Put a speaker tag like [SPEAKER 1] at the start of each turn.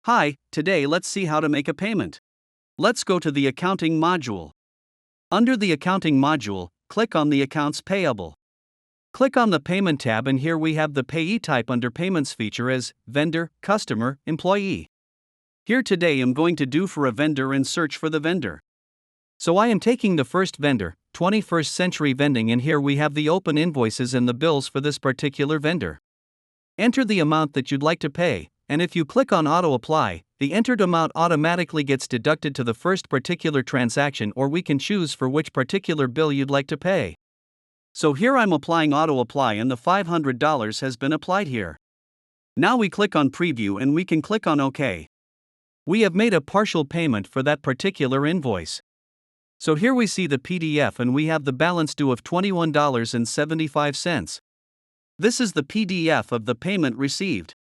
[SPEAKER 1] Hi, today let's see how to make a payment. Let's go to the Accounting module. Under the Accounting module, click on the Accounts Payable. Click on the Payment tab and here we have the Payee type under Payments feature as Vendor, Customer, Employee. Here today I'm going to do for a vendor and search for the vendor. So I am taking the first vendor, 21st Century Vending, and here we have the open invoices and the bills for this particular vendor. Enter the amount that you'd like to pay, and if you click on Auto Apply, the entered amount automatically gets deducted to the first particular transaction, or we can choose for which particular bill you'd like to pay. So here I'm applying Auto Apply and the $500 has been applied here. Now we click on Preview and we can click on OK. We have made a partial payment for that particular invoice. So here we see the PDF and we have the balance due of $21.75. This is the PDF of the payment received.